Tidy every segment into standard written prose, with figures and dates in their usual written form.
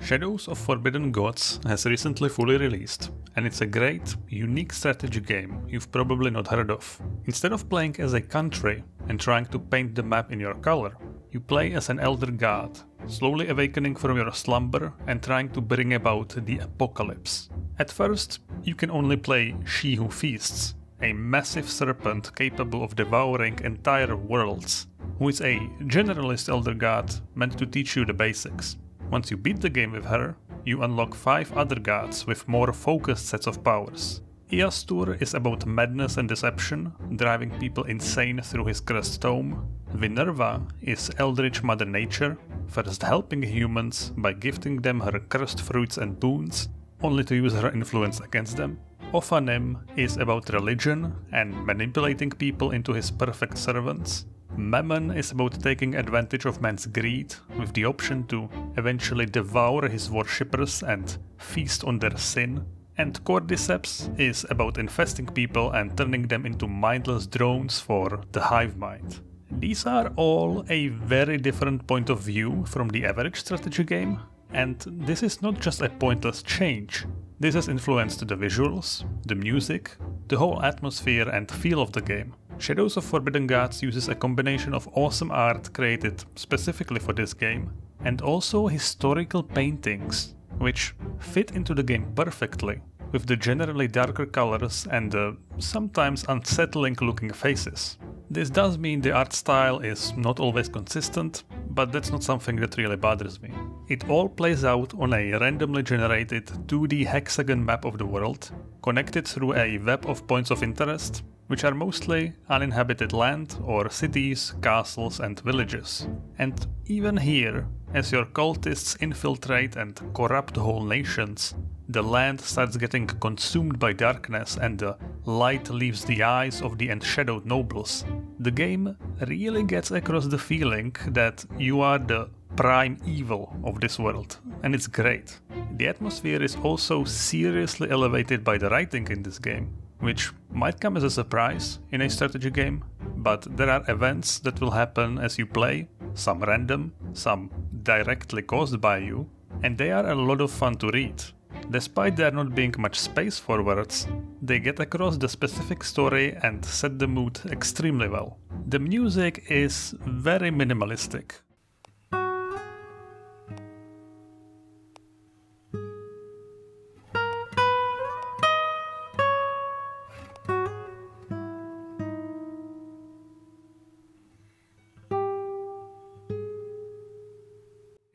Shadows of Forbidden Gods has recently fully released, and it's a great, unique strategy game you've probably not heard of. Instead of playing as a country and trying to paint the map in your color, you play as an elder god, slowly awakening from your slumber and trying to bring about the apocalypse. At first, you can only play She Who Feasts, a massive serpent capable of devouring entire worlds, who is a generalist elder god meant to teach you the basics. Once you beat the game with her, you unlock 5 other gods with more focused sets of powers. Iastur is about madness and deception, driving people insane through his cursed tome. Vinerva is Eldritch Mother Nature, first helping humans by gifting them her cursed fruits and boons, only to use her influence against them. Ophanim is about religion and manipulating people into his perfect servants. Mammon is about taking advantage of man's greed, with the option to eventually devour his worshippers and feast on their sin. And Cordyceps is about infesting people and turning them into mindless drones for the hive mind. These are all a very different point of view from the average strategy game, and this is not just a pointless change. This has influenced the visuals, the music, the whole atmosphere and feel of the game. Shadows of Forbidden Gods uses a combination of awesome art created specifically for this game, and also historical paintings, which fit into the game perfectly, with the generally darker colors and the sometimes unsettling looking faces. This does mean the art style is not always consistent, but that's not something that really bothers me. It all plays out on a randomly generated 2D hexagon map of the world, connected through a web of points of interest, which are mostly uninhabited land or cities, castles and villages. And even here, as your cultists infiltrate and corrupt whole nations, the land starts getting consumed by darkness and the light leaves the eyes of the enshadowed nobles. The game really gets across the feeling that you are the prime evil of this world, and it's great. The atmosphere is also seriously elevated by the writing in this game, which might come as a surprise in a strategy game, but there are events that will happen as you play, some random, some directly caused by you, and they are a lot of fun to read. Despite there not being much space for words, they get across the specific story and set the mood extremely well. The music is very minimalistic.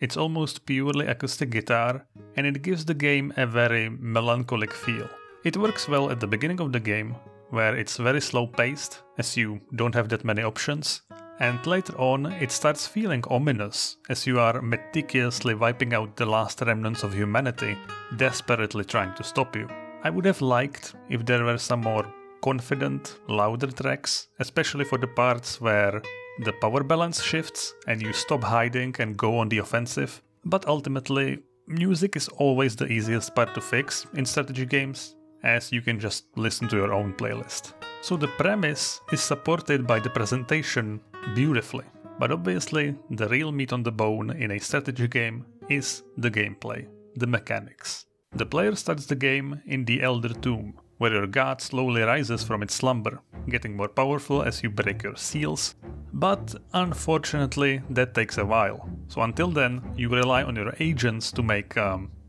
It's almost purely acoustic guitar, and it gives the game a very melancholic feel. It works well at the beginning of the game, where it's very slow paced, as you don't have that many options, and later on it starts feeling ominous, as you are meticulously wiping out the last remnants of humanity, desperately trying to stop you. I would have liked if there were some more confident, louder tracks, especially for the parts where the power balance shifts and you stop hiding and go on the offensive, but ultimately, music is always the easiest part to fix in strategy games, as you can just listen to your own playlist. So the premise is supported by the presentation beautifully, but obviously the real meat on the bone in a strategy game is the gameplay, the mechanics. The player starts the game in the Elder Tomb, where your god slowly rises from its slumber, getting more powerful as you break your seals, but unfortunately that takes a while. So until then, you rely on your agents to make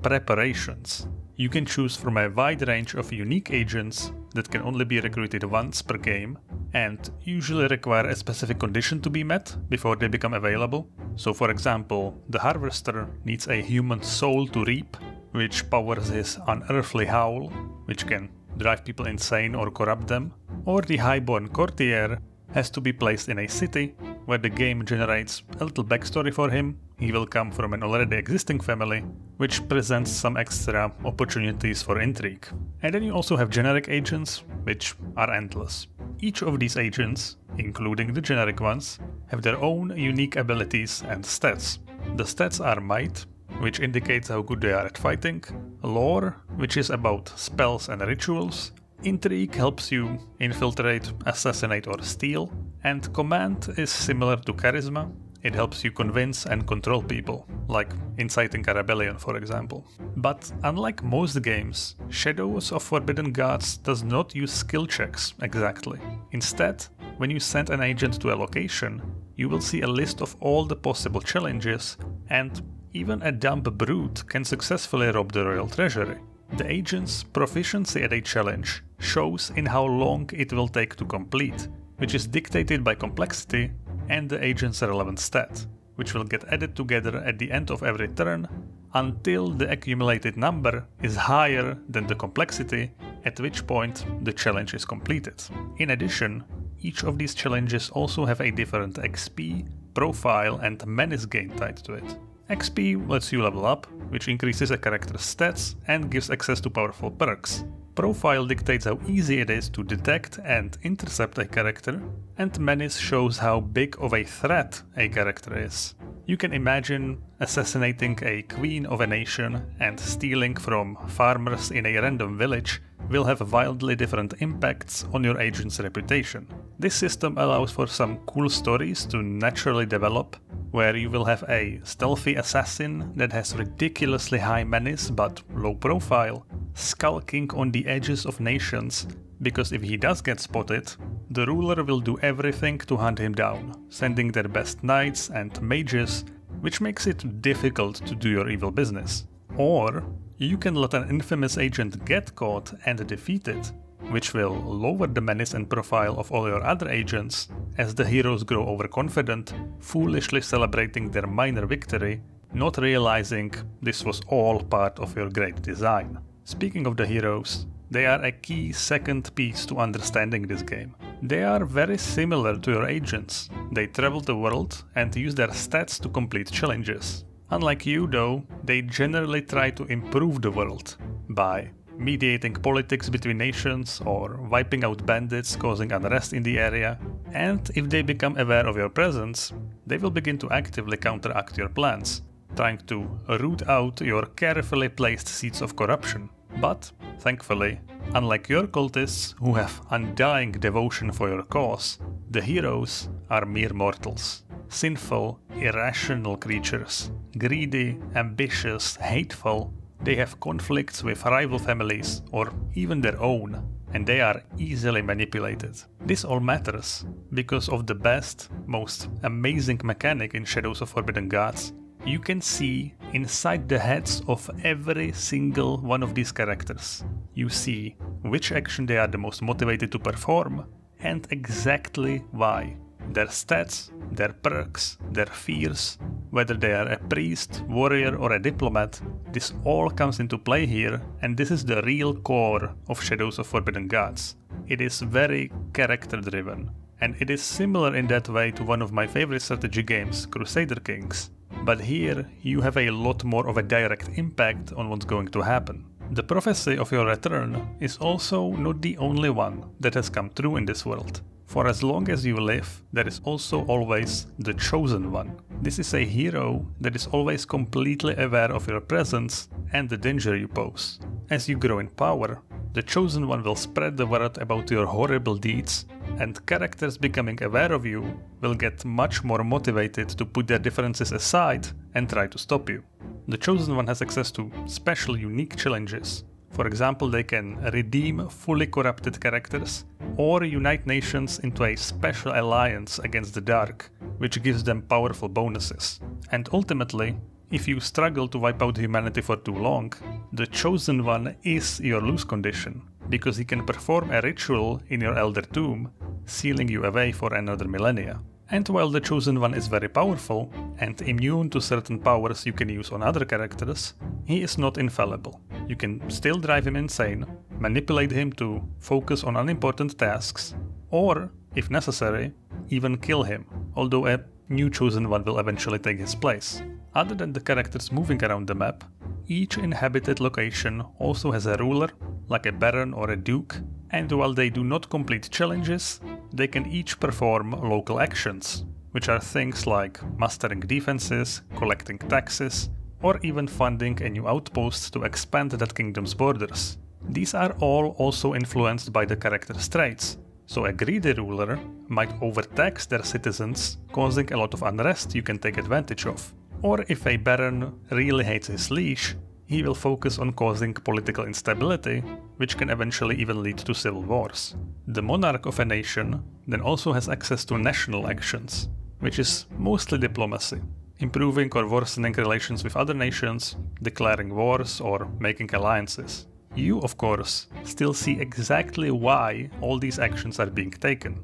preparations. You can choose from a wide range of unique agents that can only be recruited once per game, and usually require a specific condition to be met before they become available. So for example, the Harvester needs a human soul to reap, which powers his unearthly howl, which can drive people insane or corrupt them, or the Highborn Courtier has to be placed in a city where the game generates a little backstory for him. He will come from an already existing family, which presents some extra opportunities for intrigue. And then you also have generic agents, which are endless. Each of these agents, including the generic ones, have their own unique abilities and stats. The stats are Might, which indicates how good they are at fighting, Lore, which is about spells and rituals, Intrigue helps you infiltrate, assassinate or steal, and Command is similar to Charisma. It helps you convince and control people, like inciting a rebellion for example. But unlike most games, Shadows of Forbidden Gods does not use skill checks exactly. Instead, when you send an agent to a location, you will see a list of all the possible challenges, and even a dumb brute can successfully rob the royal treasury. The agent's proficiency at a challenge shows in how long it will take to complete, which is dictated by complexity and the agent's relevant stat, which will get added together at the end of every turn until the accumulated number is higher than the complexity, at which point the challenge is completed. In addition, each of these challenges also have a different XP, profile and menace gain tied to it. XP lets you level up, which increases a character's stats and gives access to powerful perks. Profile dictates how easy it is to detect and intercept a character, and Menace shows how big of a threat a character is. You can imagine assassinating a queen of a nation and stealing from farmers in a random village will have wildly different impacts on your agent's reputation. This system allows for some cool stories to naturally develop, where you will have a stealthy assassin that has ridiculously high menace but low profile, skulking on the edges of nations, because if he does get spotted, the ruler will do everything to hunt him down, sending their best knights and mages, which makes it difficult to do your evil business. Or you can let an infamous agent get caught and defeated, which will lower the menace and profile of all your other agents as the heroes grow overconfident, foolishly celebrating their minor victory, not realizing this was all part of your great design. Speaking of the heroes, they are a key second piece to understanding this game. They are very similar to your agents. They travel the world and use their stats to complete challenges. Unlike you though, they generally try to improve the world by mediating politics between nations or wiping out bandits causing unrest in the area, and if they become aware of your presence, they will begin to actively counteract your plans, trying to root out your carefully placed seeds of corruption. But, thankfully, unlike your cultists who have undying devotion for your cause, the heroes are mere mortals. Sinful, irrational creatures, greedy, ambitious, hateful. They have conflicts with rival families or even their own, and they are easily manipulated. This all matters because of the best, most amazing mechanic in Shadows of Forbidden Gods. You can see inside the heads of every single one of these characters. You see which action they are the most motivated to perform and exactly why. Their stats, their perks, their fears, whether they are a priest, warrior or a diplomat, this all comes into play here, and this is the real core of Shadows of Forbidden Gods. It is very character driven, and it is similar in that way to one of my favorite strategy games, Crusader Kings. But here you have a lot more of a direct impact on what's going to happen. The prophecy of your return is also not the only one that has come true in this world. For as long as you live, there is also always the Chosen One. This is a hero that is always completely aware of your presence and the danger you pose. As you grow in power, the Chosen One will spread the word about your horrible deeds, and characters becoming aware of you will get much more motivated to put their differences aside and try to stop you. The Chosen One has access to special unique challenges. For example, they can redeem fully corrupted characters or unite nations into a special alliance against the Dark, which gives them powerful bonuses. And ultimately, if you struggle to wipe out humanity for too long, the Chosen One is your lose condition, because he can perform a ritual in your Elder Tomb, sealing you away for another millennia. And while the Chosen One is very powerful and immune to certain powers you can use on other characters, he is not infallible. You can still drive him insane, manipulate him to focus on unimportant tasks, or, if necessary, even kill him, although a new Chosen One will eventually take his place. Other than the characters moving around the map, each inhabited location also has a ruler, like a baron or a duke, and while they do not complete challenges, they can each perform local actions, which are things like mastering defenses, collecting taxes, or even funding a new outpost to expand that kingdom's borders. These are all also influenced by the character's traits, So a greedy ruler might overtax their citizens, causing a lot of unrest you can take advantage of. Or if a baron really hates his liege, he will focus on causing political instability, which can eventually even lead to civil wars. The monarch of a nation then also has access to national actions, which is mostly diplomacy, improving or worsening relations with other nations, declaring wars, or making alliances. You, of course, still see exactly why all these actions are being taken.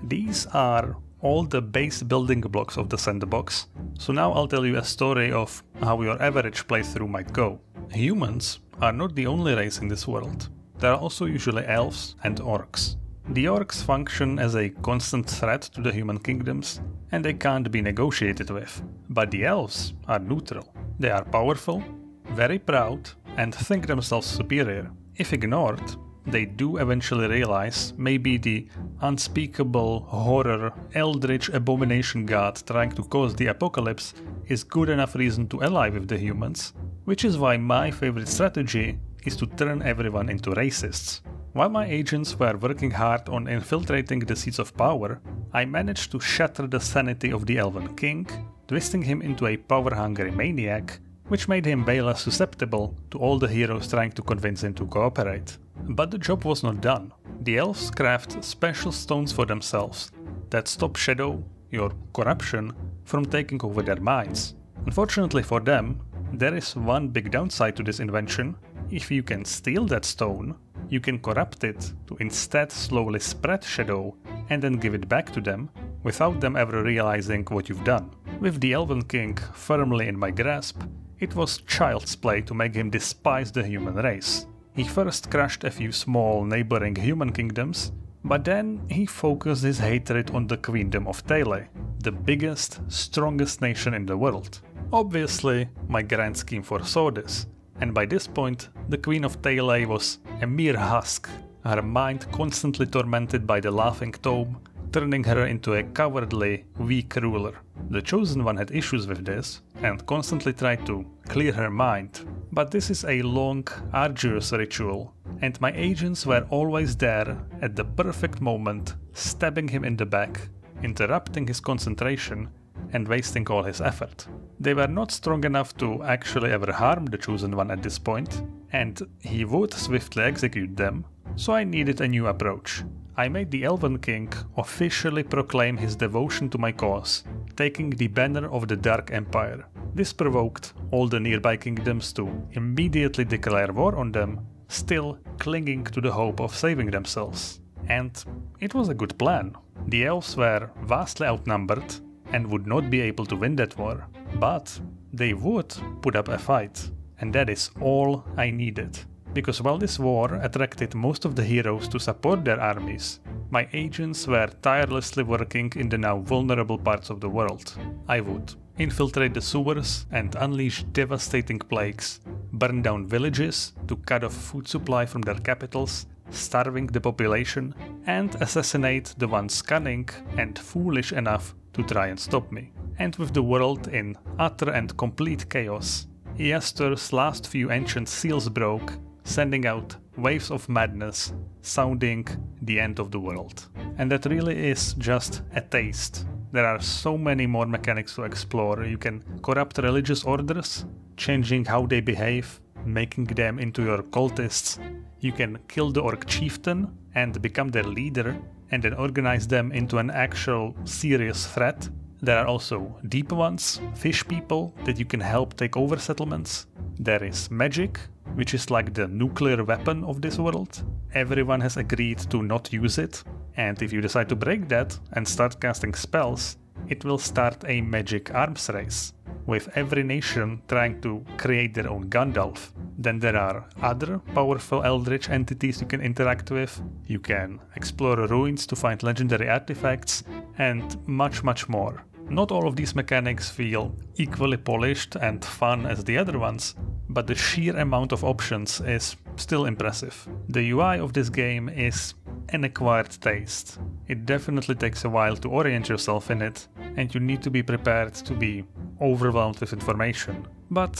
These are all the base building blocks of the sandbox, so now I'll tell you a story of how your average playthrough might go. Humans are not the only race in this world. There are also usually elves and orcs. The orcs function as a constant threat to the human kingdoms, and they can't be negotiated with. But the elves are neutral. They are powerful, very proud, and think themselves superior. If ignored, they do eventually realize maybe the unspeakable horror eldritch abomination god trying to cause the apocalypse is good enough reason to ally with the humans, which is why my favorite strategy is to turn everyone into racists. While my agents were working hard on infiltrating the seats of power, I managed to shatter the sanity of the Elven King, twisting him into a power-hungry maniac, which made him way less susceptible to all the heroes trying to convince him to cooperate. But the job was not done. The elves craft special stones for themselves that stop shadow, your corruption, from taking over their minds. Unfortunately for them, there is one big downside to this invention. If you can steal that stone, you can corrupt it to instead slowly spread shadow and then give it back to them without them ever realizing what you've done. With the Elven King firmly in my grasp, it was child's play to make him despise the human race. He first crushed a few small neighboring human kingdoms, but then he focused his hatred on the Queendom of Tele, the biggest, strongest nation in the world. Obviously, my grand scheme foresaw this, and by this point, the Queen of Tele was a mere husk, her mind constantly tormented by the Laughing Tome, turning her into a cowardly, weak ruler. The Chosen One had issues with this, and constantly tried to clear her mind, but this is a long, arduous ritual, and my agents were always there at the perfect moment, stabbing him in the back, interrupting his concentration, and wasting all his effort. They were not strong enough to actually ever harm the Chosen One at this point, and he would swiftly execute them, so I needed a new approach. I made the Elven King officially proclaim his devotion to my cause, taking the banner of the Dark Empire. This provoked all the nearby kingdoms to immediately declare war on them, still clinging to the hope of saving themselves. And it was a good plan. The elves were vastly outnumbered and would not be able to win that war, but they would put up a fight, and that is all I needed. Because while this war attracted most of the heroes to support their armies, my agents were tirelessly working in the now vulnerable parts of the world. I would infiltrate the sewers and unleash devastating plagues, burn down villages to cut off food supply from their capitals, starving the population, and assassinate the ones cunning and foolish enough to try and stop me. And with the world in utter and complete chaos, Easter's last few ancient seals broke, sending out waves of madness, sounding the end of the world. And that really is just a taste. There are so many more mechanics to explore. You can corrupt religious orders, changing how they behave, making them into your cultists. You can kill the orc chieftain and become their leader, and then organize them into an actual serious threat. There are also deep ones, fish people, that you can help take over settlements. There is magic, which is like the nuclear weapon of this world. Everyone has agreed to not use it, and if you decide to break that and start casting spells, it will start a magic arms race, with every nation trying to create their own Gandalf. Then there are other powerful eldritch entities you can interact with, you can explore ruins to find legendary artifacts, and much more. Not all of these mechanics feel equally polished and fun as the other ones, but the sheer amount of options is still impressive. The UI of this game is an acquired taste. It definitely takes a while to orient yourself in it, and you need to be prepared to be overwhelmed with information. But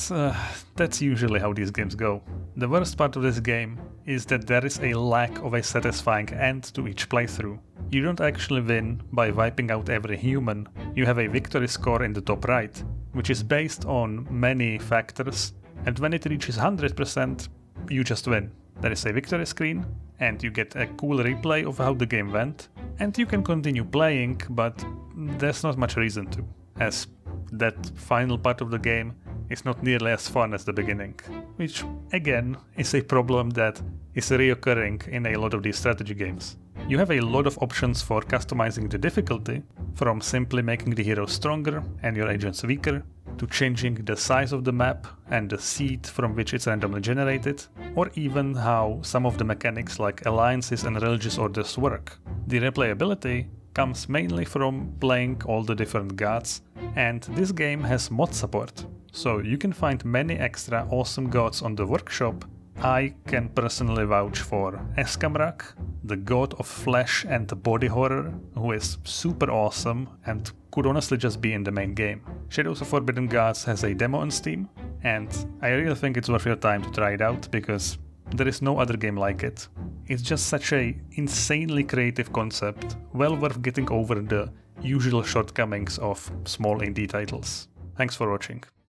that's usually how these games go. The worst part of this game is that there is a lack of a satisfying end to each playthrough. You don't actually win by wiping out every human. You have a victory score in the top right, which is based on many factors, and when it reaches 100%, you just win. There is a victory screen, and you get a cool replay of how the game went, and you can continue playing, but there's not much reason to, as that final part of the game is not nearly as fun as the beginning, which again is a problem that is reoccurring in a lot of these strategy games. You have a lot of options for customizing the difficulty, from simply making the heroes stronger and your agents weaker, to changing the size of the map and the seed from which it's randomly generated, or even how some of the mechanics like alliances and religious orders work. The replayability comes mainly from playing all the different gods, and this game has mod support, so you can find many extra awesome gods on the workshop. I can personally vouch for Eskamrak, the god of flesh and body horror, who is super awesome and could honestly just be in the main game. Shadows of Forbidden Gods has a demo on Steam, and I really think it's worth your time to try it out because there is no other game like it. It's just such a insanely creative concept, well worth getting over the usual shortcomings of small indie titles. Thanks for watching.